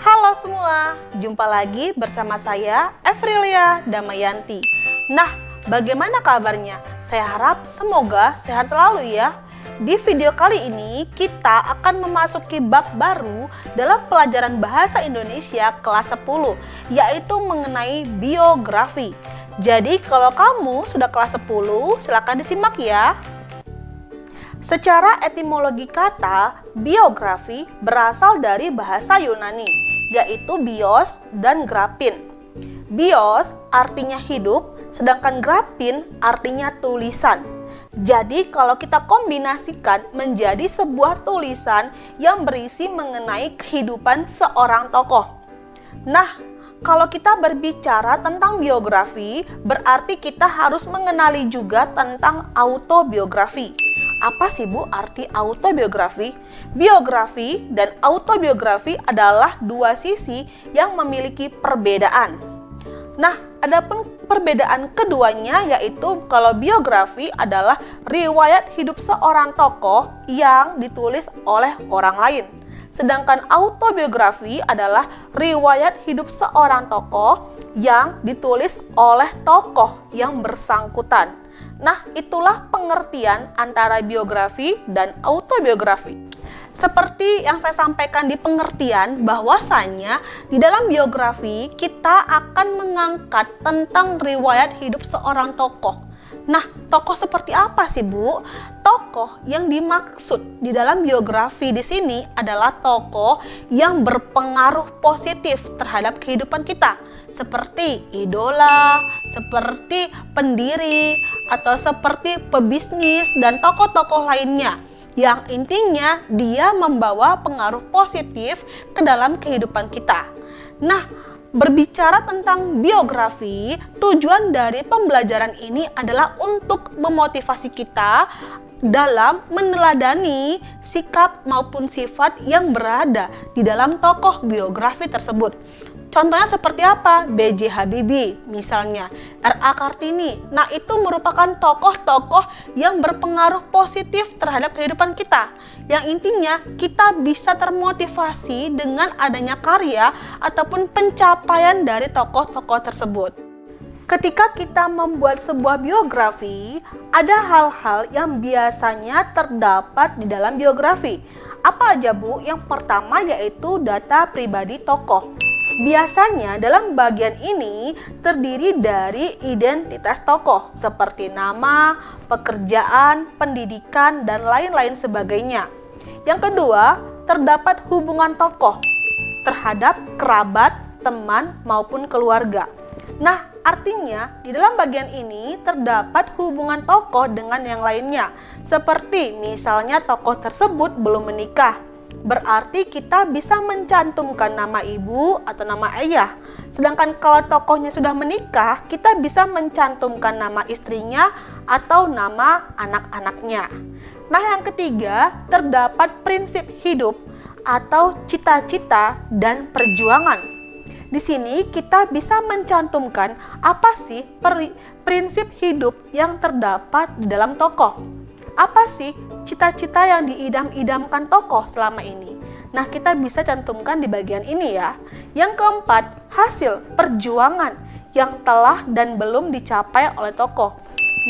Halo semua, jumpa lagi bersama saya Evrilia Damayanti. Nah, bagaimana kabarnya? Saya harap semoga sehat selalu ya. Di video kali ini kita akan memasuki bab baru dalam pelajaran Bahasa Indonesia kelas 10, yaitu mengenai biografi. Jadi kalau kamu sudah kelas 10, silakan disimak ya. Secara etimologi kata, biografi berasal dari bahasa Yunani, yaitu bios dan grapin. Bios artinya hidup, sedangkan grapin artinya tulisan. Jadi kalau kita kombinasikan menjadi sebuah tulisan yang berisi mengenai kehidupan seorang tokoh. Nah, kalau kita berbicara tentang biografi, berarti kita harus mengenali juga tentang autobiografi. Apa sih Bu arti autobiografi? Biografi dan autobiografi adalah dua sisi yang memiliki perbedaan. Nah, adapun perbedaan keduanya yaitu kalau biografi adalah riwayat hidup seorang tokoh yang ditulis oleh orang lain. Sedangkan autobiografi adalah riwayat hidup seorang tokoh yang ditulis oleh tokoh yang bersangkutan. Nah, itulah pengertian antara biografi dan autobiografi. Seperti yang saya sampaikan di pengertian, bahwasannya di dalam biografi kita akan mengangkat tentang riwayat hidup seorang tokoh. Nah, tokoh seperti apa sih, Bu? Tokoh yang dimaksud di dalam biografi di sini adalah tokoh yang berpengaruh positif terhadap kehidupan kita, seperti idola, seperti pendiri, atau seperti pebisnis dan tokoh-tokoh lainnya. Yang intinya dia membawa pengaruh positif ke dalam kehidupan kita. Nah, berbicara tentang biografi, tujuan dari pembelajaran ini adalah untuk memotivasi kita dalam meneladani sikap maupun sifat yang berada di dalam tokoh biografi tersebut. Contohnya seperti apa? B.J. Habibie misalnya, R.A. Kartini. Nah, itu merupakan tokoh-tokoh yang berpengaruh positif terhadap kehidupan kita. Yang intinya kita bisa termotivasi dengan adanya karya ataupun pencapaian dari tokoh-tokoh tersebut. Ketika kita membuat sebuah biografi, ada hal-hal yang biasanya terdapat di dalam biografi. Apa aja, Bu? Yang pertama yaitu data pribadi tokoh. Biasanya dalam bagian ini terdiri dari identitas tokoh seperti nama, pekerjaan, pendidikan, dan lain-lain sebagainya. Yang kedua, terdapat hubungan tokoh terhadap kerabat, teman, maupun keluarga. Nah, artinya di dalam bagian ini terdapat hubungan tokoh dengan yang lainnya. Seperti misalnya tokoh tersebut belum menikah. Berarti kita bisa mencantumkan nama ibu atau nama ayah. Sedangkan kalau tokohnya sudah menikah, kita bisa mencantumkan nama istrinya atau nama anak-anaknya. Nah, yang ketiga, terdapat prinsip hidup atau cita-cita dan perjuangan. Di sini kita bisa mencantumkan apa sih prinsip hidup yang terdapat di dalam tokoh. Apa sih cita-cita yang diidam-idamkan tokoh selama ini? Nah, kita bisa cantumkan di bagian ini ya. Yang keempat, hasil perjuangan yang telah dan belum dicapai oleh tokoh.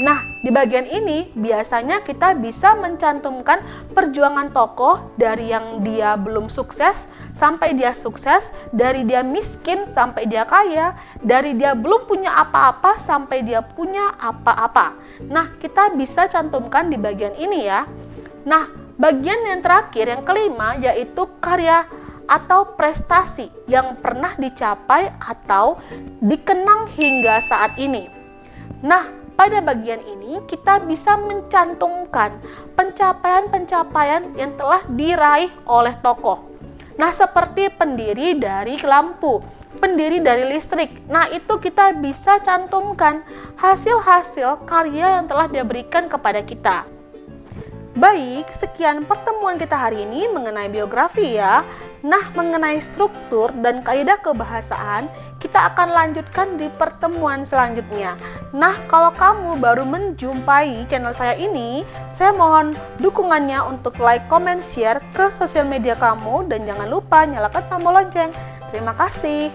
Nah, di bagian ini biasanya kita bisa mencantumkan perjuangan tokoh dari yang dia belum sukses sampai dia sukses, dari dia miskin sampai dia kaya, dari dia belum punya apa-apa sampai dia punya apa-apa. Nah, kita bisa cantumkan di bagian ini ya. Nah, bagian yang terakhir, yang kelima, yaitu karya atau prestasi yang pernah dicapai atau dikenang hingga saat ini. Nah, pada bagian ini kita bisa mencantumkan pencapaian-pencapaian yang telah diraih oleh tokoh. Nah, seperti pendiri dari lampu, pendiri dari listrik. Nah, itu kita bisa cantumkan hasil-hasil karya yang telah dia berikan kepada kita. Baik, sekian pertemuan kita hari ini mengenai biografi ya. Nah, mengenai struktur dan kaidah kebahasaan, kita akan lanjutkan di pertemuan selanjutnya. Nah, kalau kamu baru menjumpai channel saya ini, saya mohon dukungannya untuk like, comment, share ke sosial media kamu, dan jangan lupa nyalakan tombol lonceng. Terima kasih.